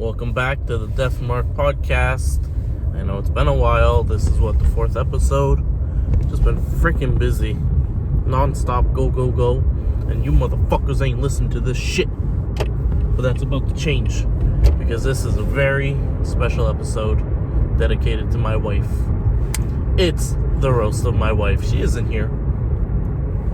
Welcome back to the Death Mark Podcast. I know it's been a while. This is the fourth episode. Just been freaking busy. Non-stop, go, and you motherfuckers ain't listened to this shit. But that's about to change, because this is a very special episode dedicated to my wife. It's the roast of my wife. She isn't here.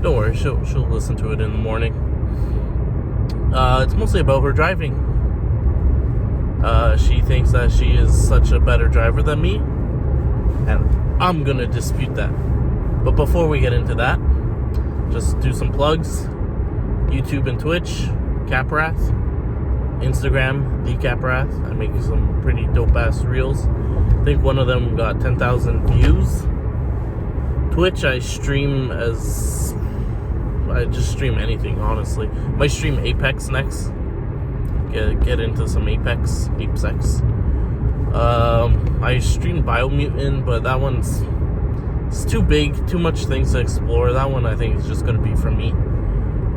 Don't worry, she'll listen to it in the morning. It's mostly about her driving. She thinks that she is such a better driver than me, and I'm gonna dispute that. But before we get into that, just do some plugs. YouTube and Twitch, Caprath. Instagram, the Caprath. I'm making some pretty dope-ass reels. I think one of them got 10,000 views. Twitch, I just stream anything, honestly. Might stream Apex next. Get into some Apex. I streamed Biomutant, but that it's too big, too much things to explore. That one I think is just gonna be for me.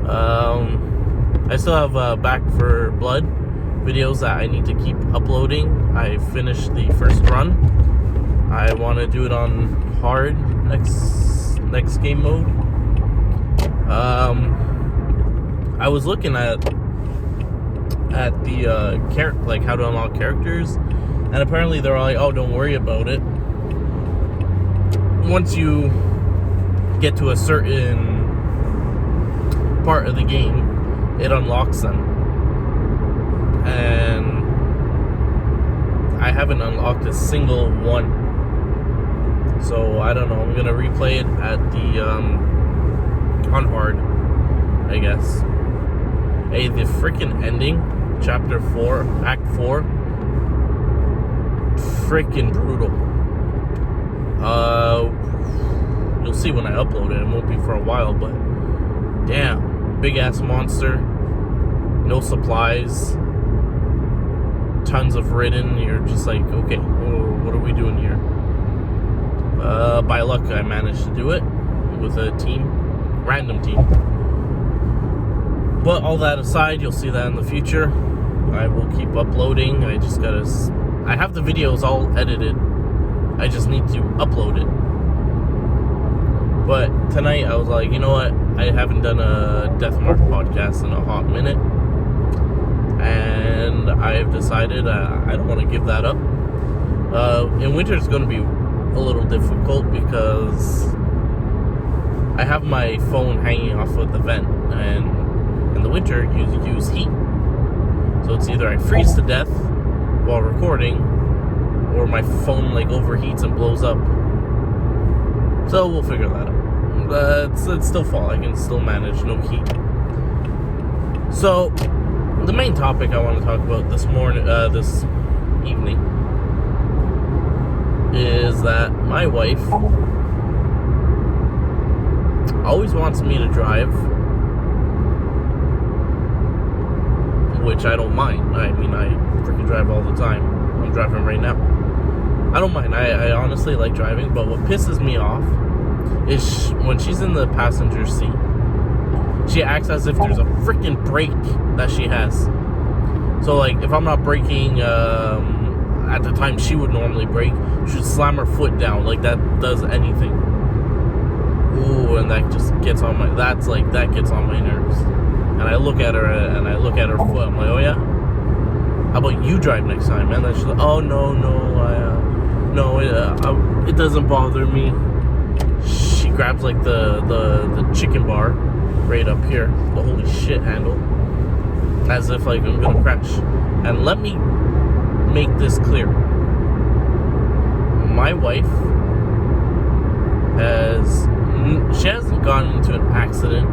I still have Back for Blood videos that I need to keep uploading. I finished the first run. I want to do it on hard next game mode. I was looking at the how to unlock characters, and apparently they're all like, oh, don't worry about it. Once you get to a certain part of the game, it unlocks them, and I haven't unlocked a single one. So I don't know. I'm gonna replay it at the on hard, I guess. Hey, the freaking ending, chapter 4, act 4, freaking brutal. You'll see when I upload it. It won't be for a while, but damn, big ass monster, no supplies, tons of ridden. You're just like, okay, what are we doing here? By luck, I managed to do it with a random team. But all that aside, you'll see that in the future. I will keep uploading. I have the videos all edited. I just need to upload it. But tonight I was like, you know what? I haven't done a Death Mark podcast in a hot minute. And I've decided I don't want to give that up. In winter it's going to be a little difficult because I have my phone hanging off of the vent, and in the winter you use heat, so it's either I freeze to death while recording, or my phone overheats and blows up. So we'll figure that out. It's still fall. I can still manage no heat. So the main topic I want to talk about this evening, is that my wife always wants me to drive, which I don't mind. I mean, I freaking drive all the time. I'm driving right now. I don't mind. I honestly like driving, but what pisses me off is when she's in the passenger seat, she acts as if there's a freaking brake that she has. So, if I'm not braking at the time she would normally brake, she would slam her foot down like that does anything. Ooh, and that just gets on that gets on my nerves. And I look at her and I look at her foot. I'm like, oh yeah? How about you drive next time, man? And she's like, oh no, it doesn't bother me. She grabs the chicken bar right up here, the holy shit handle, as if I'm gonna crash. And let me make this clear. My wife hasn't gotten into an accident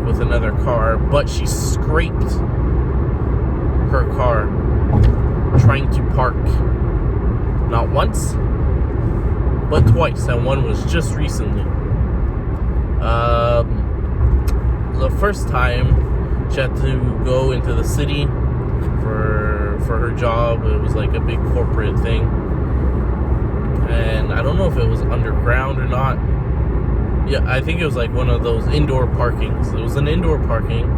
with another car, but she scraped her car trying to park, not once but twice, and one was just recently. The first time she had to go into the city for her job. It was a big corporate thing, and I don't know if it was underground or not. Yeah, I think it was one of those indoor parkings. It was an indoor parking,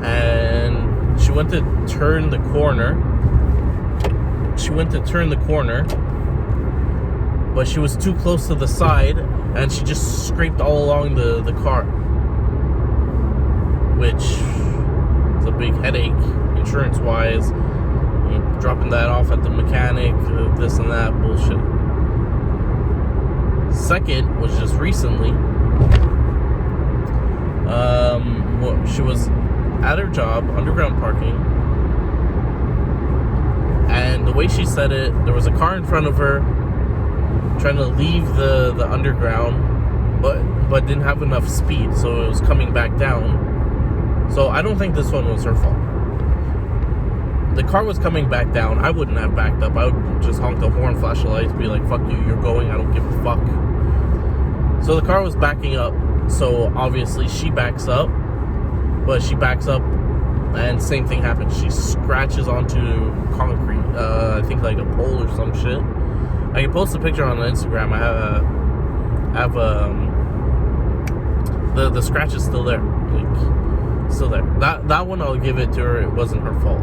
and She went to turn the corner. But she was too close to the side, and she just scraped all along the car, which is a big headache insurance-wise. Dropping that off at the mechanic, this and that bullshit. Second was just recently. She was at her job, underground parking, and the way she said it, there was a car in front of her trying to leave the underground, but didn't have enough speed, so it was coming back down. So I don't think this one was her fault. The car was coming back down. I wouldn't have backed up. I would just honk the horn, flash the lights, be like, fuck you, you're going, I don't give a fuck. So the car was backing up, so obviously she backs up, but she backs up and same thing happens. She scratches onto concrete, I think like a pole or some shit. I can post a picture on Instagram. I have the scratch is still there, like still there. That one I'll give it to her. It wasn't her fault.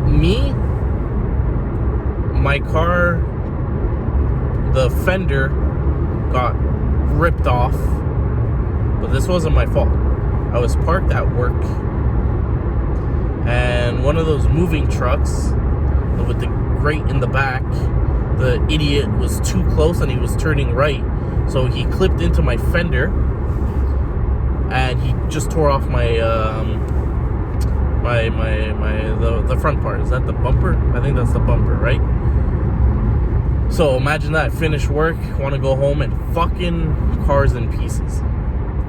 Me, my car, the fender got ripped off, but this wasn't my fault. I was parked at work, and one of those moving trucks with the grate in the back, the idiot was too close and he was turning right, so he clipped into my fender and he just tore off my the front part. Is that the bumper? I think that's the bumper, right? So imagine that. Finish work, want to go home, and fucking car's in pieces.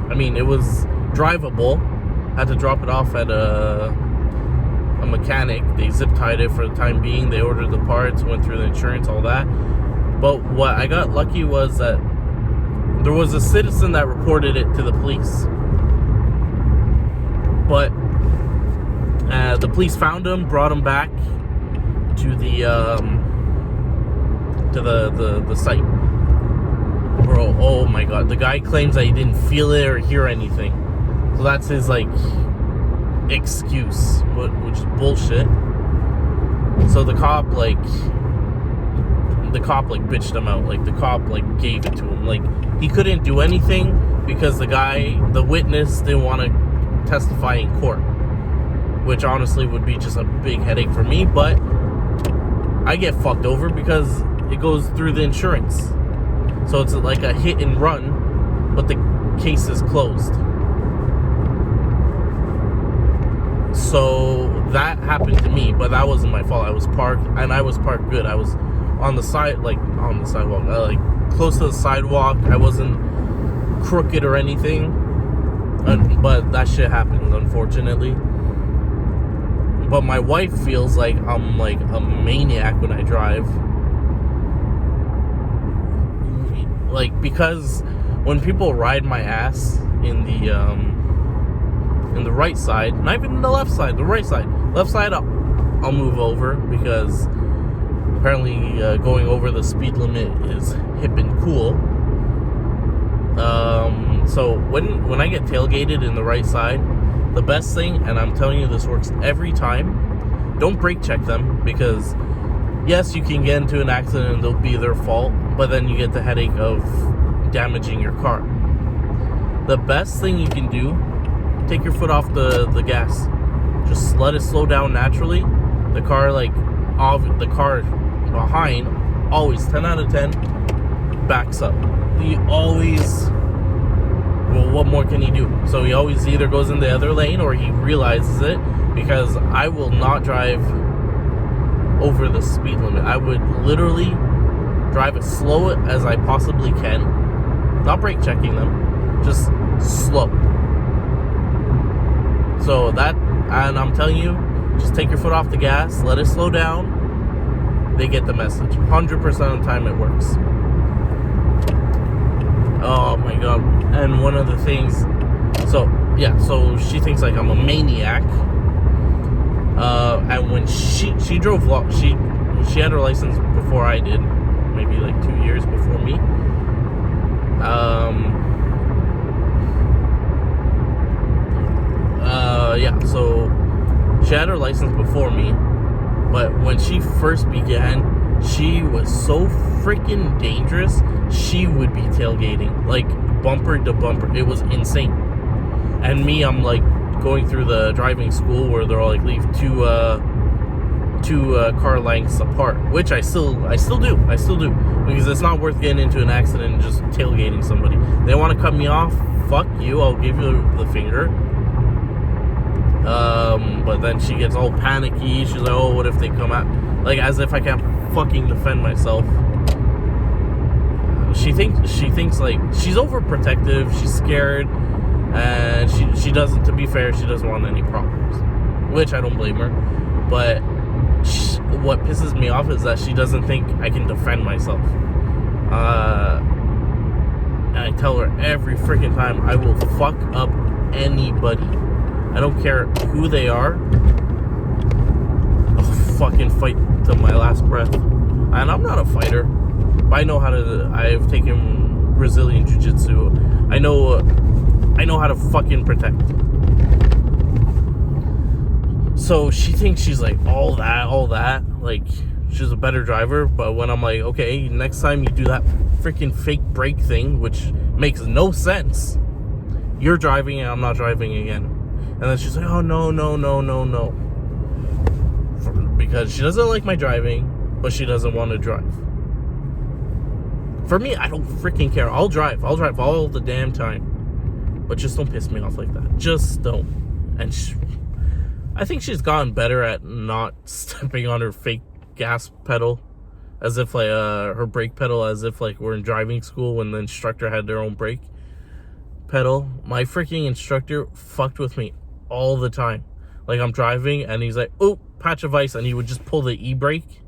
I mean, it was drivable. Had to drop it off at a mechanic. They zip tied it for the time being. They ordered the parts, went through the insurance, all that. But what I got lucky was that there was a citizen that reported it to the police. But the police found him, brought him back to the site. Bro, oh my god, the guy claims that he didn't feel it or hear anything. So that's his like excuse, which is bullshit. So the cop bitched him out. Like the cop like gave it to him. Like he couldn't do anything because the witness didn't want to testify in court, which honestly would be just a big headache for me. But I get fucked over because it goes through the insurance. So it's like a hit and run, but the case is closed. So that happened to me, but that wasn't my fault. I was parked, and I was parked good. I was on the side, like on the sidewalk, like close to the sidewalk. I wasn't crooked or anything, but that shit happens, unfortunately. But my wife feels like I'm like a maniac when I drive. Like, because when people ride my ass in the right side, not even in the left side, the right side. Left side, I'll move over because apparently going over the speed limit is hip and cool. So when I get tailgated in the right side, the best thing, and I'm telling you this works every time, don't brake check them, because yes, you can get into an accident and it'll be their fault, but then you get the headache of damaging your car. The best thing you can do, take your foot off the gas. Just let it slow down naturally. The car behind, always 10 out of 10, backs up. He always, well, what more can he do? So he always either goes in the other lane or he realizes it, because I will not drive over the speed limit. I would literally drive as slow as I possibly can, not brake checking them, just slow. So that, and I'm telling you, just take your foot off the gas, let it slow down. They get the message. 100% of the time it works. Oh my god. And one of the things, so she thinks like I'm a maniac. And when she drove, she had her license before I did, maybe like 2 years before me. Yeah, so she had her license before me, but when she first began, she was so freaking dangerous. She would be tailgating, like bumper to bumper. It was insane. And me, I'm like going through the driving school where they're all like leave two car lengths apart, which I still do, because it's not worth getting into an accident and just tailgating somebody. They want to cut me off, fuck you, I'll give you the finger. But then she gets all panicky. She's like, oh, what if they come at, like, as if I can't fucking defend myself. She thinks like she's overprotective, she's scared, and she doesn't, to be fair, she doesn't want any problems, which I don't blame her. But what pisses me off is that she doesn't think I can defend myself. And I tell her every freaking time, I will fuck up anybody. I don't care who they are. I'll fucking fight to my last breath. And I'm not a fighter, but I know how to. I've taken Brazilian Jiu-Jitsu. I know how to fucking protect. So she thinks she's like all that, like she's a better driver. But when I'm like, okay, next time you do that freaking fake brake thing, which makes no sense, you're driving and I'm not driving again. And then she's like, oh, no. Because she doesn't like my driving, but she doesn't want to drive. For me, I don't freaking care. I'll drive all the damn time. But just don't piss me off like that. Just don't. And I think she's gotten better at not stepping on her fake gas pedal. As if like, her brake pedal, as if like we're in driving school when the instructor had their own brake pedal. My freaking instructor fucked with me all the time. Like, I'm driving and he's like, oh, patch of ice, and he would just pull the e-brake.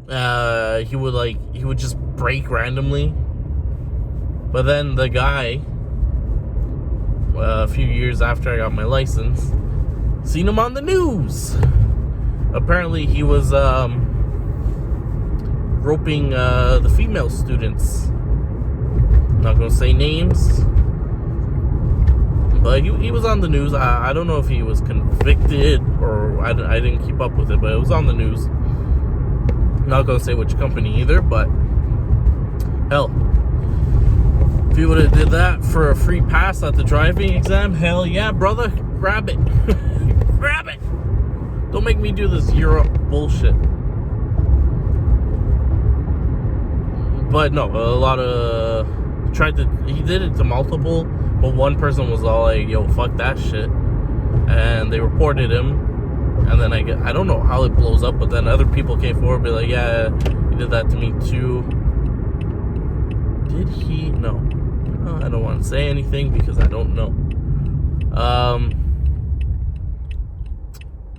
He would just brake randomly. But then the guy, a few years after I got my license, seen him on the news. Apparently he was roping the female students. Not gonna say names, but he was on the news. I don't know if he was convicted or I didn't keep up with it, but it was on the news. Not gonna say which company either, but hell, if you would have did that for a free pass at the driving exam, hell yeah, brother, grab it. Grab it. Don't make me do this Europe bullshit. But no, a lot of he did it to multiple, but one person was all like, yo, fuck that shit, and they reported him. And then I don't know how it blows up, but then other people came forward and be like, yeah, he did that to me too. Did he? No, I don't want to say anything because I don't know.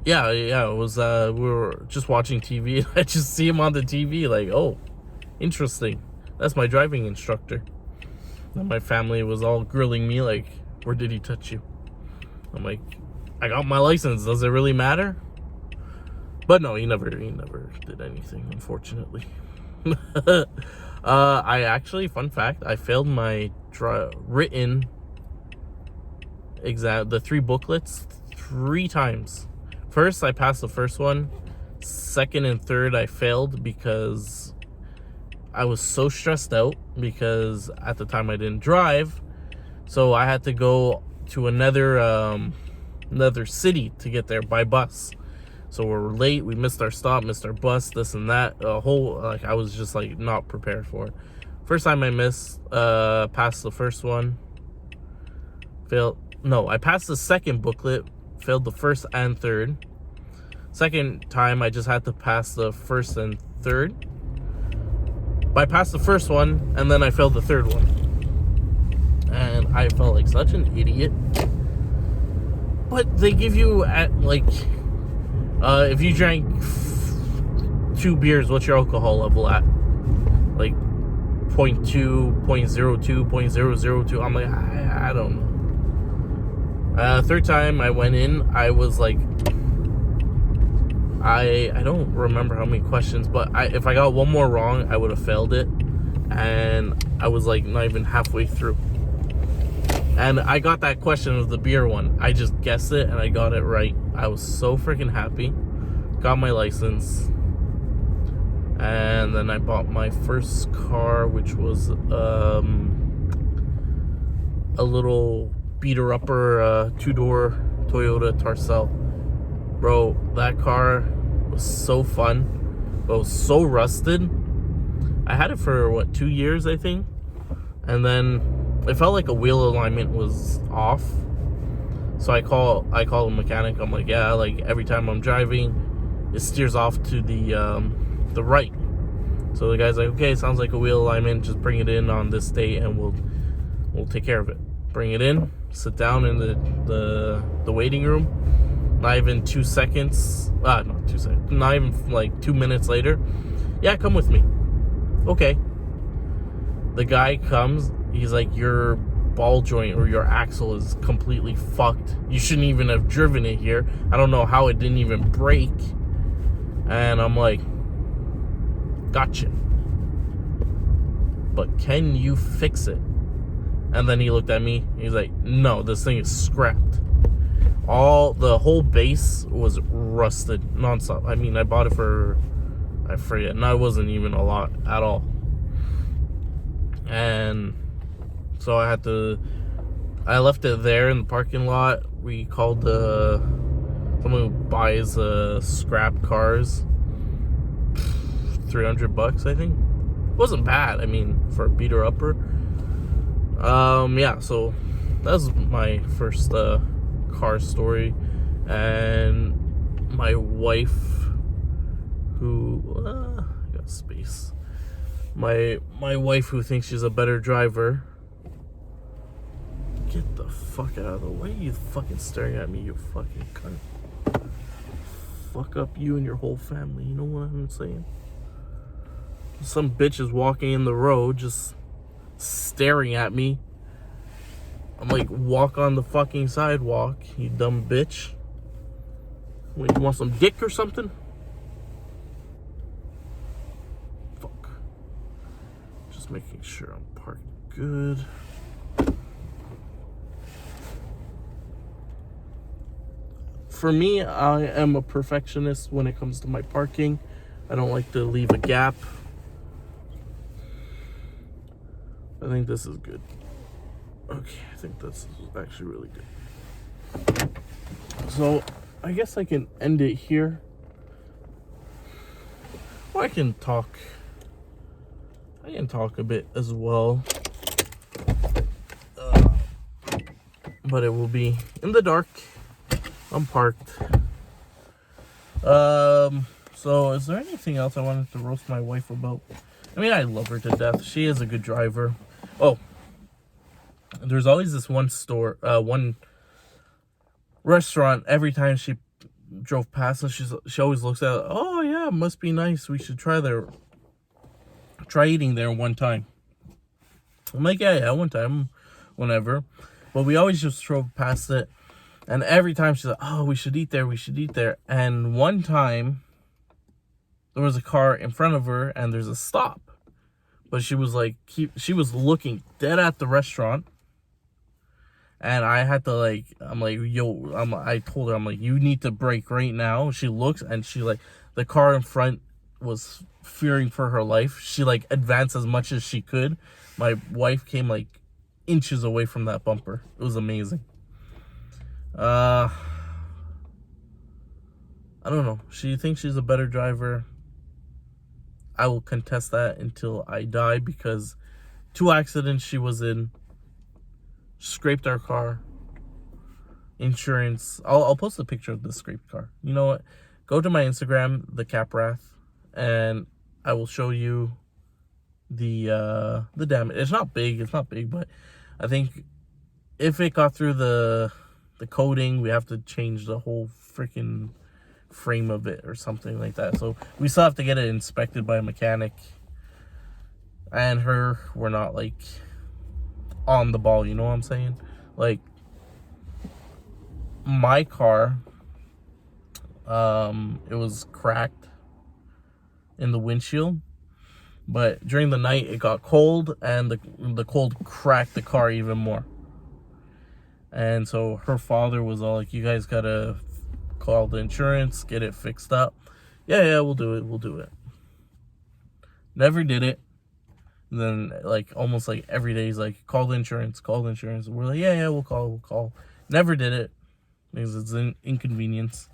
Yeah, it was, we were just watching TV, and I just see him on the TV, like, oh, interesting, that's my driving instructor. And my family was all grilling me, like, where did he touch you? I'm like, I got my license, does it really matter? But no, he never did anything, unfortunately. I actually, fun fact, I failed my written exam, the 3 booklets, 3 times. First, I passed the first one. Second and third, I failed because I was so stressed out because at the time I didn't drive. So I had to go to another city to get there by bus. So we're late, we missed our stop, missed our bus, this and that. I was just like not prepared for it. First time I missed, passed the first one. I passed the second booklet, failed the first and third. Second time, I just had to pass the first and third. But I passed the first one, and then I failed the third one. And I felt like such an idiot. But they give you, if you drank 2 beers, what's your alcohol level at? Like 0.2, 0.02, 0.002. I'm like, I don't know. Third time I went in, I was like, I don't remember how many questions, but if I got one more wrong, I would have failed it. And I was like not even halfway through. And I got that question of the beer one. I just guessed it and I got it right. I was so freaking happy. Got my license. And then I bought my first car, which was a little beater-upper 2-door Toyota Tercel. Bro, that car was so fun, but it was so rusted. I had it for, 2 years, I think? And then it felt like a wheel alignment was off. So I call a mechanic. I'm like, yeah, like every time I'm driving, it steers off to the right. So the guy's like, okay, sounds like a wheel alignment. Just bring it in on this date, and we'll take care of it. Bring it in, sit down in the waiting room. Not even 2 seconds. Not 2 seconds. Not even like 2 minutes later. Yeah, come with me. Okay. The guy comes. He's like, your ball joint or your axle is completely fucked. You shouldn't even have driven it here. I don't know how it didn't even break. And I'm like, gotcha. But can you fix it? And then he looked at me. He's like, no, this thing is scrapped. The whole base was rusted nonstop. I mean, I bought it for, I forget, and it wasn't even a lot at all. And so I left it there in the parking lot. We called someone who buys scrap cars. $300, I think. It wasn't bad. I mean, for a beater upper. Yeah, so that was my first car story. And my wife, who I got space. My wife, who thinks she's a better driver. Get the fuck out of the way. You fucking staring at me, you fucking cunt. Fuck up you and your whole family. You know what I'm saying? Some bitch is walking in the road just staring at me. I'm like, walk on the fucking sidewalk, you dumb bitch. Wait, you want some dick or something? Fuck. Just making sure I'm parked good. For me, I am a perfectionist when it comes to my parking. I don't like to leave a gap. I think this is good. Okay, I think this is actually really good. So, I guess I can end it here. Or I can talk a bit as well. But it will be in the dark. I'm parked. So is there anything else I wanted to roast my wife about? I mean, I love her to death. She is a good driver. Oh, there's always this one restaurant. Every time she drove past us, she always looks at it. Oh yeah, must be nice. We should try eating there one time. I'm like, yeah, one time, whenever. But we always just drove past it. And every time she's like, oh, we should eat there. And one time, there was a car in front of her, and there's a stop. But she was like, she was looking dead at the restaurant. And I had to I'm like, I told her, I'm like, you need to brake right now. She looks, and she the car in front was fearing for her life. She advanced as much as she could. My wife came inches away from that bumper. It was amazing. I don't know. She thinks she's a better driver. I will contest that until I die, because 2 accidents she was in, scraped our car, insurance. I'll post a picture of the scraped car. You know what? Go to my Instagram, the Caprath, and I will show you the damage. It's not big, but I think if it got through the coating, we have to change the whole freaking frame of it or something like that. So we still have to get it inspected by a mechanic. And we're not on the ball, you know what I'm saying? My car, it was cracked in the windshield, but during the night it got cold, and the cold cracked the car even more. And so her father was all like, you guys gotta call the insurance, get it fixed up. Yeah, we'll do it. Never did it. And then, like, almost like every day, he's like, call the insurance. And we're like, yeah, we'll call. Never did it because it's an inconvenience.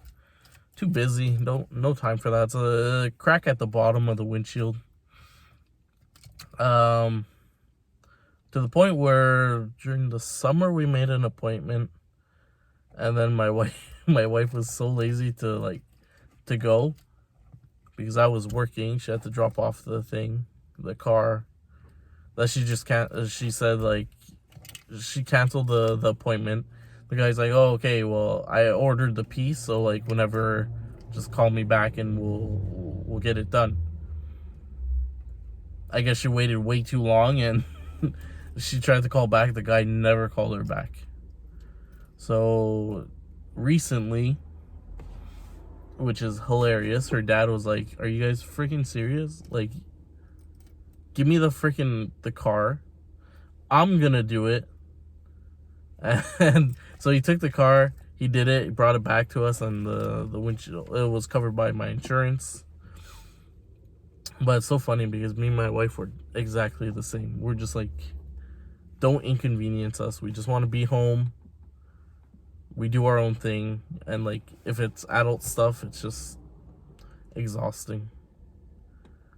Too busy. No time for that. It's a crack at the bottom of the windshield. To the point where during the summer we made an appointment, and then my wife was so lazy to go because I was working. She had to drop off the car. That she just can't. She said like she canceled the appointment. The guy's like, oh, okay, well, I ordered the piece, so like whenever, just call me back and we'll get it done. I guess she waited way too long, and she tried to call back. The guy never called her back. So recently, which is hilarious, her dad was like, are you guys freaking serious? Like, give me the car. I'm gonna do it. And so he took the car, he did it, he brought it back to us, and the windshield, it was covered by my insurance. But it's so funny because me and my wife were exactly the same. We're just like, don't inconvenience us. We just want to be home. We do our own thing. And like, if it's adult stuff, it's just exhausting.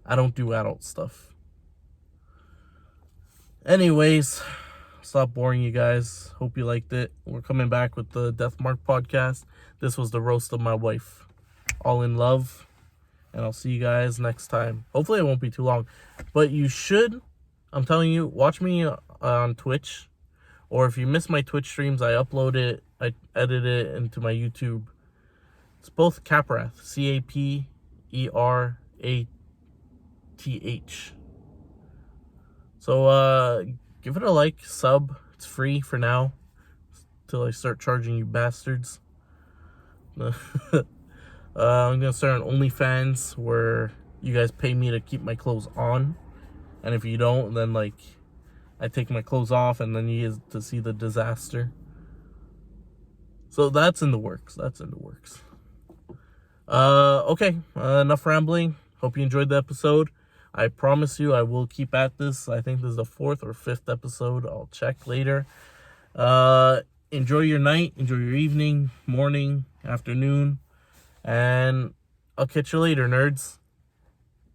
I don't do adult stuff. Anyways, stop boring you guys. Hope you liked it. We're coming back with the Death Mark podcast. This was the roast of my wife. All in love. And I'll see you guys next time. Hopefully it won't be too long. But you should, I'm telling you, watch me on Twitch. Or if you miss my Twitch streams, I upload it. I edit it into my YouTube. It's both Caprath. CAPERATH. So give it a like, sub. It's free for now. Till I start charging you bastards. I'm gonna start on OnlyFans where you guys pay me to keep my clothes on. And if you don't, then like I take my clothes off and then you get to see the disaster. So that's in the works. Okay, enough rambling. Hope you enjoyed the episode. I promise you I will keep at this. I think this is the 4th or 5th episode. I'll check later. Enjoy your night. Enjoy your evening, morning, afternoon. And I'll catch you later, nerds.